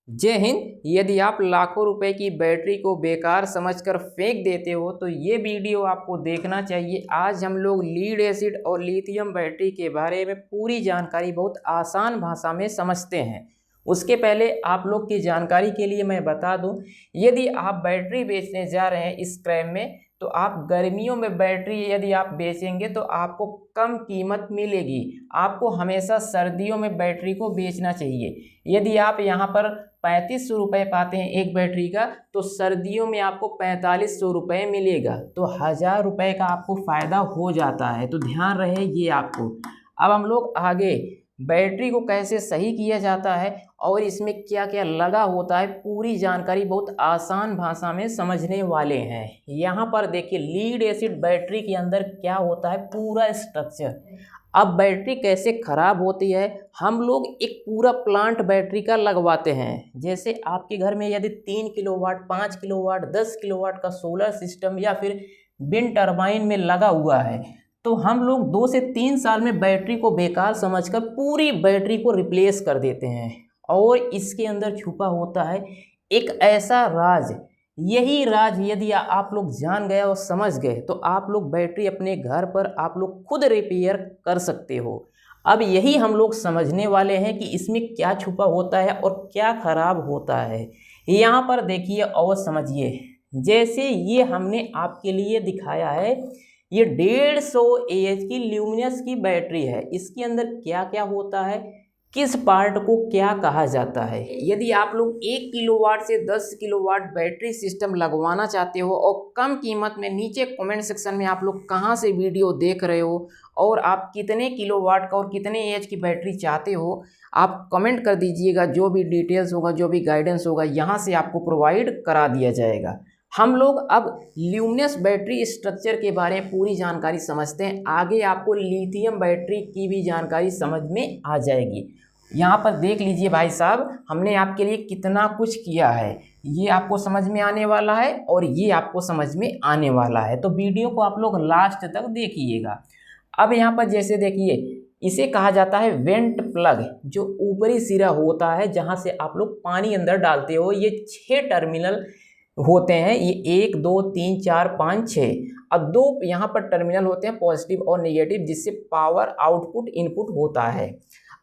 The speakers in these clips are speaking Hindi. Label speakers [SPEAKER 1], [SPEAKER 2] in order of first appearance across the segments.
[SPEAKER 1] जय हिंद। यदि आप लाखों रुपए की बैटरी को बेकार समझकर फेंक देते हो तो ये वीडियो आपको देखना चाहिए। आज हम लोग लीड एसिड और लिथियम बैटरी के बारे में पूरी जानकारी बहुत आसान भाषा में समझते हैं। उसके पहले आप लोग की जानकारी के लिए मैं बता दूं, यदि आप बैटरी बेचने जा रहे हैं स्क्रैप में तो आप गर्मियों में बैटरी यदि आप बेचेंगे तो आपको कम कीमत मिलेगी। आपको हमेशा सर्दियों में बैटरी को बेचना चाहिए। यदि आप यहाँ पर 3500 रुपये पाते हैं एक बैटरी का, तो सर्दियों में आपको 4500 रुपये मिलेगा, तो 1000 रुपये का आपको फ़ायदा हो जाता है। तो ध्यान रहे ये आपको। अब हम लोग आगे बैटरी को कैसे सही किया जाता है और इसमें क्या क्या लगा होता है, पूरी जानकारी बहुत आसान भाषा में समझने वाले हैं। यहाँ पर देखिए लीड एसिड बैटरी के अंदर क्या होता है, पूरा स्ट्रक्चर। अब बैटरी कैसे खराब होती है, हम लोग एक पूरा प्लांट बैटरी का लगवाते हैं। जैसे आपके घर में यदि 3 किलोवाट, 5 किलोवाट, 10 किलोवाट का सोलर सिस्टम या फिर विंड टरबाइन में लगा हुआ है, तो हम लोग 2 से 3 साल में बैटरी को बेकार समझकर पूरी बैटरी को रिप्लेस कर देते हैं। और इसके अंदर छुपा होता है एक ऐसा राज। यही राज यदि आप लोग जान गए और समझ गए तो आप लोग बैटरी अपने घर पर आप लोग खुद रिपेयर कर सकते हो। अब यही हम लोग समझने वाले हैं कि इसमें क्या छुपा होता है और क्या खराब होता है। यहाँ पर देखिए और समझिए। जैसे ये हमने आपके लिए दिखाया है, ये 150 AH की ल्यूमिनस की बैटरी है। इसके अंदर क्या क्या होता है, किस पार्ट को क्या कहा जाता है। यदि आप लोग 1 किलोवाट से 10 किलोवाट बैटरी सिस्टम लगवाना चाहते हो और कम कीमत में, नीचे कमेंट सेक्शन में आप लोग कहां से वीडियो देख रहे हो और आप कितने किलोवाट का और कितने AH की बैटरी चाहते हो, आप कमेंट कर दीजिएगा। जो भी डिटेल्स होगा, जो भी गाइडेंस होगा, यहाँ से आपको प्रोवाइड करा दिया जाएगा। हम लोग अब ल्यूमिनस बैटरी स्ट्रक्चर के बारे में पूरी जानकारी समझते हैं। आगे आपको लिथियम बैटरी की भी जानकारी समझ में आ जाएगी। यहाँ पर देख लीजिए भाई साहब, हमने आपके लिए कितना कुछ किया है। ये आपको समझ में आने वाला है और ये आपको समझ में आने वाला है, तो वीडियो को आप लोग लास्ट तक देखिएगा। अब यहाँ पर जैसे देखिए, इसे कहा जाता है वेंट प्लग, जो ऊपरी सिरा होता है जहाँ से आप लोग पानी अंदर डालते हो। ये 6 टर्मिनल होते हैं, ये 1 2 3 4 5 6, और 2 यहाँ पर टर्मिनल होते हैं पॉजिटिव और नेगेटिव, जिससे पावर आउटपुट इनपुट होता है।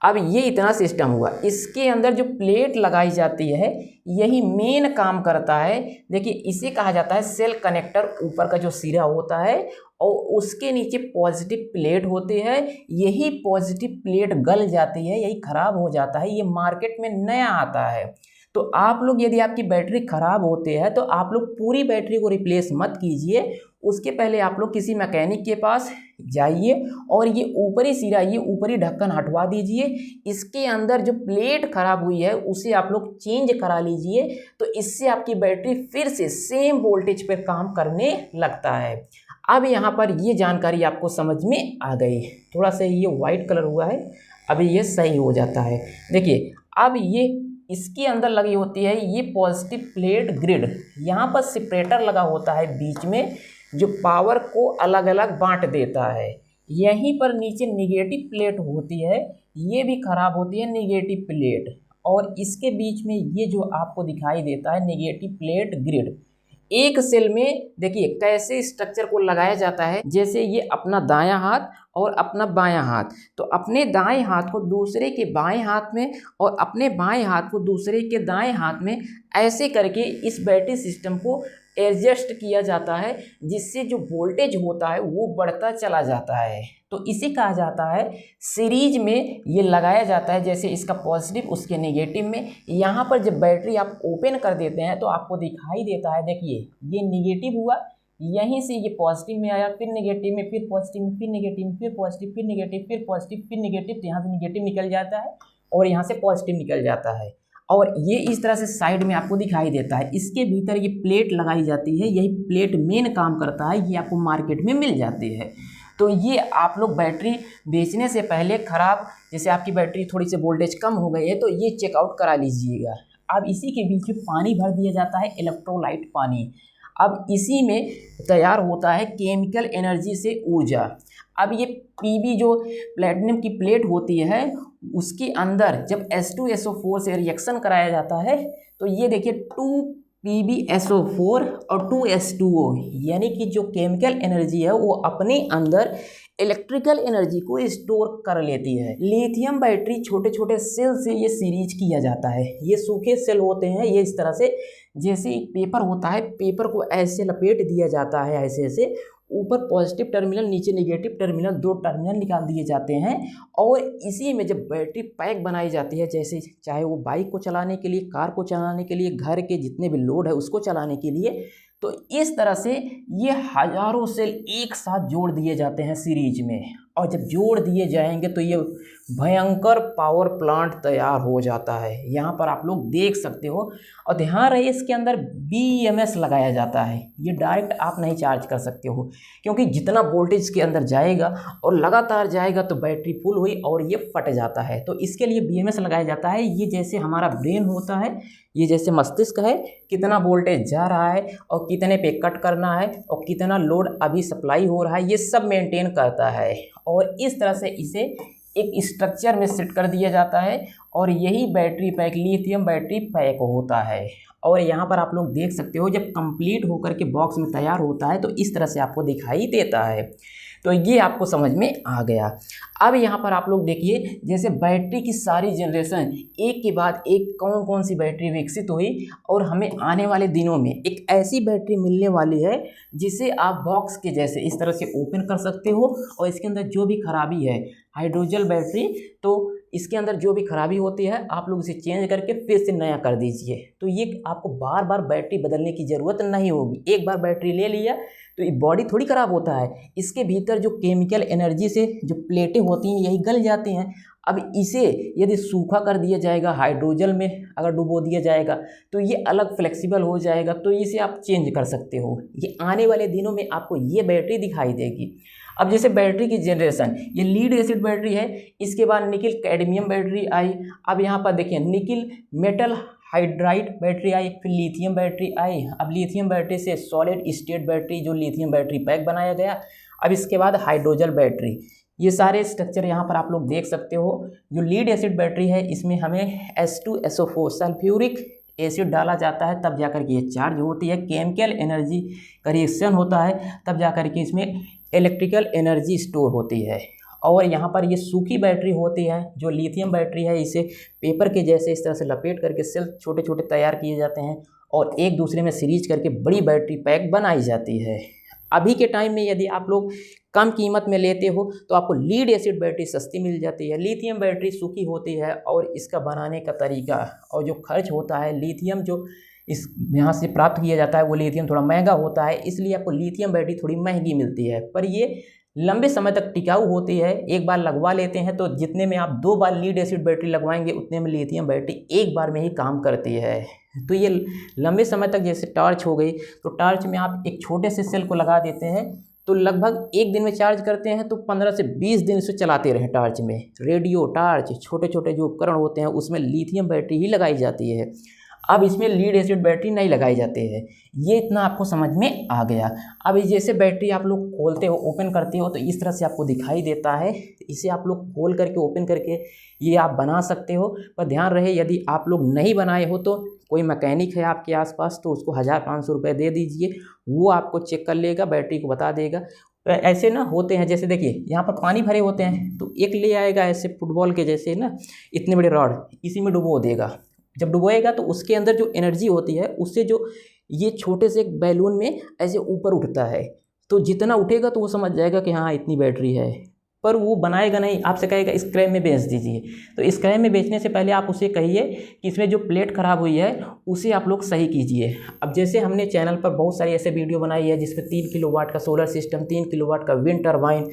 [SPEAKER 1] अब ये इतना सिस्टम हुआ, इसके अंदर जो प्लेट लगाई जाती है यही मेन काम करता है। देखिए इसे कहा जाता है सेल कनेक्टर। ऊपर का जो सिरा होता है और उसके नीचे पॉजिटिव प्लेट होती है। यही पॉजिटिव प्लेट गल जाती है, यही खराब हो जाता है, ये मार्केट में नया आता है। तो आप लोग यदि आपकी बैटरी खराब होती है तो आप लोग पूरी बैटरी को रिप्लेस मत कीजिए। उसके पहले आप लोग किसी मैकेनिक के पास जाइए और ये ऊपरी सिरा, ये ऊपरी ढक्कन हटवा दीजिए। इसके अंदर जो प्लेट खराब हुई है उसे आप लोग चेंज करा लीजिए, तो इससे आपकी बैटरी फिर से सेम वोल्टेज पर काम करने लगता है। अब यहाँ पर ये जानकारी आपको समझ में आ गई। थोड़ा सा ये वाइट कलर हुआ है, अभी ये सही हो जाता है। देखिए अब ये इसके अंदर लगी होती है ये पॉजिटिव प्लेट ग्रिड। यहाँ पर सेपरेटर लगा होता है बीच में, जो पावर को अलग अलग बांट देता है। यहीं पर नीचे निगेटिव प्लेट होती है, ये भी खराब होती है निगेटिव प्लेट, और इसके बीच में ये जो आपको दिखाई देता है निगेटिव प्लेट ग्रिड। एक सेल में देखिए कैसे स्ट्रक्चर को लगाया जाता है। जैसे ये अपना दायां हाथ और अपना बायां हाथ, तो अपने दाएं हाथ को दूसरे के बाएं हाथ में और अपने बाएं हाथ को दूसरे के दाएं हाथ में, ऐसे करके इस बैटरी सिस्टम को एडजस्ट किया जाता है, जिससे जो वोल्टेज होता है वो बढ़ता चला जाता है। तो इसे कहा जाता है सीरीज में ये लगाया जाता है। जैसे इसका पॉजिटिव उसके नेगेटिव में, यहाँ पर जब बैटरी आप ओपन कर देते हैं तो आपको दिखाई देता है, देखिए ये नेगेटिव हुआ, यहीं से ये पॉजिटिव में आया, फिर नेगेटिव में, फिर पॉजिटिव में, फिर नेगेटिव में, फिर पॉजिटिव, फिर नेगेटिव, फिर पॉजिटिव, फिर नेगेटिव। यहाँ से नेगेटिव निकल जाता है और यहाँ से पॉजिटिव निकल जाता है, और ये इस तरह से साइड में आपको दिखाई देता है। इसके भीतर ये प्लेट लगाई जाती है, यही प्लेट मेन काम करता है, ये आपको मार्केट में मिल जाती है। तो ये आप लोग बैटरी बेचने से पहले खराब, जैसे आपकी बैटरी थोड़ी सी वोल्टेज कम हो गई है तो ये चेकआउट करा लीजिएगा। अब इसी के बीच में पानी भर दिया जाता है, इलेक्ट्रोलाइट पानी। अब इसी में तैयार होता है केमिकल एनर्जी से ऊर्जा। अब ये पीबी जो प्लेटिनम की प्लेट होती है उसके अंदर जब H2SO4 से रिएक्शन कराया जाता है तो ये देखिए 2PbSO4 और 2H2O, यानी कि जो केमिकल एनर्जी है वो अपने अंदर इलेक्ट्रिकल एनर्जी को स्टोर कर लेती है। लिथियम बैटरी छोटे छोटे सेल से ये सीरीज किया जाता है। ये सूखे सेल होते हैं, ये इस तरह से जैसे पेपर होता है, पेपर को ऐसे लपेट दिया जाता है, ऐसे ऐसे ऊपर पॉजिटिव टर्मिनल नीचे नेगेटिव टर्मिनल, दो टर्मिनल निकाल दिए जाते हैं। और इसी में जब बैटरी पैक बनाई जाती है, जैसे चाहे वो बाइक को चलाने के लिए, कार को चलाने के लिए, घर के जितने भी लोड है उसको चलाने के लिए, तो इस तरह से ये हजारों सेल एक साथ जोड़ दिए जाते हैं सीरीज में। और जब जोड़ दिए जाएंगे तो ये भयंकर पावर प्लांट तैयार हो जाता है। यहाँ पर आप लोग देख सकते हो। और ध्यान रहे इसके अंदर BMS लगाया जाता है। ये डायरेक्ट आप नहीं चार्ज कर सकते हो, क्योंकि जितना वोल्टेज के अंदर जाएगा और लगातार जाएगा तो बैटरी फुल हुई और ये फट जाता है। तो इसके लिए BMS लगाया जाता है। ये जैसे हमारा ब्रेन होता है, ये जैसे मस्तिष्क है, कितना वोल्टेज जा रहा है और कितने पे कट करना है और कितना लोड अभी सप्लाई हो रहा है, ये सब मेंटेन करता है। और इस तरह से इसे एक स्ट्रक्चर में सेट कर दिया जाता है और यही battery pack, lithium battery pack होता है। और यहाँ पर आप लोग देख सकते हो जब कंप्लीट होकर के बॉक्स में तैयार होता है तो इस तरह से आपको दिखाई देता है। तो ये आपको समझ में आ गया। अब यहाँ पर आप लोग देखिए, जैसे बैटरी की सारी जनरेशन एक के बाद एक कौन कौन सी बैटरी विकसित हुई और हमें आने वाले दिनों में एक ऐसी बैटरी मिलने वाली है जिसे आप बॉक्स के जैसे इस तरह से ओपन कर सकते हो। और इसके अंदर जो भी खराबी है, हाइड्रोजन बैटरी, तो इसके अंदर जो भी खराबी होती है आप लोग इसे चेंज करके फिर से नया कर दीजिए। तो ये आपको बार बार बैटरी बदलने की ज़रूरत नहीं होगी। एक बार बैटरी ले लिया तो ये बॉडी थोड़ी ख़राब होता है, इसके भीतर जो केमिकल एनर्जी से जो प्लेटें होती हैं यही गल जाती हैं। अब इसे यदि सूखा कर दिया जाएगा, हाइड्रोजन में अगर डुबो दिया जाएगा तो ये अलग फ्लेक्सिबल हो जाएगा, तो इसे आप चेंज कर सकते हो। ये आने वाले दिनों में आपको ये बैटरी दिखाई देगी। अब जैसे बैटरी की जनरेशन, ये लीड एसिड बैटरी है, इसके बाद निकिल कैडमियम बैटरी आई। अब यहाँ पर देखिए निकिल मेटल हाइड्राइड बैटरी आई, फिर लिथियम बैटरी आई। अब लिथियम बैटरी से सॉलिड स्टेट बैटरी जो लिथियम बैटरी पैक बनाया गया। अब इसके बाद हाइड्रोजन बैटरी। ये सारे स्ट्रक्चर यहाँ पर आप लोग देख सकते हो। जो लीड एसिड बैटरी है इसमें हमें H2SO4 सल्फ्यूरिक एसिड डाला जाता है, तब जाकर के ये चार्ज होती है। केमिकल एनर्जी का रिएक्शन होता है, तब जाकर के इसमें इलेक्ट्रिकल एनर्जी स्टोर होती है। और यहाँ पर ये सूखी बैटरी होती है। जो लिथियम बैटरी है इसे पेपर के जैसे इस तरह से लपेट करके सेल छोटे छोटे तैयार किए जाते हैं और एक दूसरे में सीरीज करके बड़ी बैटरी पैक बनाई जाती है। अभी के टाइम में यदि आप लोग कम कीमत में लेते हो तो आपको लीड एसिड बैटरी सस्ती मिल जाती है। लिथियम बैटरी सूखी होती है और इसका बनाने का तरीका और जो खर्च होता है, लिथियम जो इस यहाँ से प्राप्त किया जाता है वो लिथियम थोड़ा महंगा होता है, इसलिए आपको लिथियम बैटरी थोड़ी महंगी मिलती है। पर ये लंबे समय तक टिकाऊ होती है। एक बार लगवा लेते हैं तो जितने में आप 2 बार लीड एसिड बैटरी लगवाएंगे उतने में लिथियम बैटरी एक बार में ही काम करती है। तो ये लंबे समय तक, जैसे टॉर्च हो गई, तो टॉर्च में आप एक छोटे से सेल को लगा देते हैं तो लगभग 1 दिन में चार्ज करते हैं, तो 15 से 20 दिन इसे चलाते रहें टॉर्च में। रेडियो, टॉर्च, छोटे छोटे जो उपकरण होते हैं उसमें लिथियम बैटरी ही लगाई जाती है। अब इसमें लीड एसिड बैटरी नहीं लगाई जाती है। ये इतना आपको समझ में आ गया। अब जैसे बैटरी आप लोग खोलते हो, ओपन करते हो, तो इस तरह से आपको दिखाई देता है। इसे आप लोग खोल करके ओपन करके ये आप बना सकते हो। पर ध्यान रहे यदि आप लोग नहीं बनाए हो तो कोई मैकेनिक है आपके आसपास तो उसको 1500 रुपये दे दीजिए, वो आपको चेक कर लेगा, बैटरी को बता देगा। ऐसे ना होते हैं, जैसे देखिए यहाँ पर पानी भरे होते हैं तो एक ले आएगा ऐसे फुटबॉल के जैसे ना इतने बड़े रॉड, इसी में डुबो देगा। जब डुबोएगा तो उसके अंदर जो एनर्जी होती है उससे जो ये छोटे से एक बैलून में ऐसे ऊपर उठता है, तो जितना उठेगा तो वो समझ जाएगा कि हाँ इतनी बैटरी है। पर वो बनाएगा नहीं, आपसे कहेगा स्क्रैप में बेच दीजिए। तो स्क्रैप में बेचने से पहले आप उसे कहिए कि इसमें जो प्लेट ख़राब हुई है उसे आप लोग सही कीजिए। अब जैसे हमने चैनल पर बहुत सारी ऐसे वीडियो बनाई है जिसमें 3 किलोवाट का सोलर सिस्टम, 3 किलोवाट का विंड टरबाइन,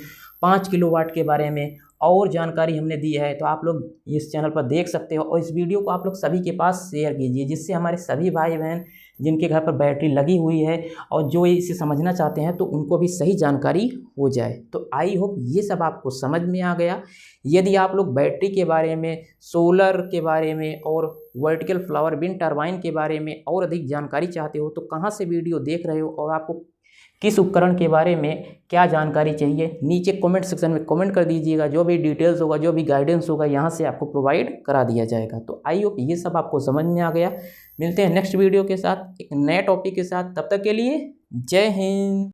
[SPEAKER 1] 5 किलोवाट के बारे में और जानकारी हमने दी है, तो आप लोग इस चैनल पर देख सकते हो। और इस वीडियो को आप लोग सभी के पास शेयर कीजिए, जिससे हमारे सभी भाई बहन जिनके घर पर बैटरी लगी हुई है और जो इसे समझना चाहते हैं तो उनको भी सही जानकारी हो जाए। तो आई होप ये सब आपको समझ में आ गया। यदि आप लोग बैटरी के बारे में, सोलर के बारे में और वर्टिकल फ्लावर विंड टरबाइन के बारे में और अधिक जानकारी चाहते हो तो कहाँ से वीडियो देख रहे हो और आपको किस उपकरण के बारे में क्या जानकारी चाहिए, नीचे कमेंट सेक्शन में कमेंट कर दीजिएगा। जो भी डिटेल्स होगा, जो भी गाइडेंस होगा, यहाँ से आपको प्रोवाइड करा दिया जाएगा। तो आई होप ये सब आपको समझ में आ गया। मिलते हैं नेक्स्ट वीडियो के साथ एक नए टॉपिक के साथ, तब तक के लिए जय हिंद।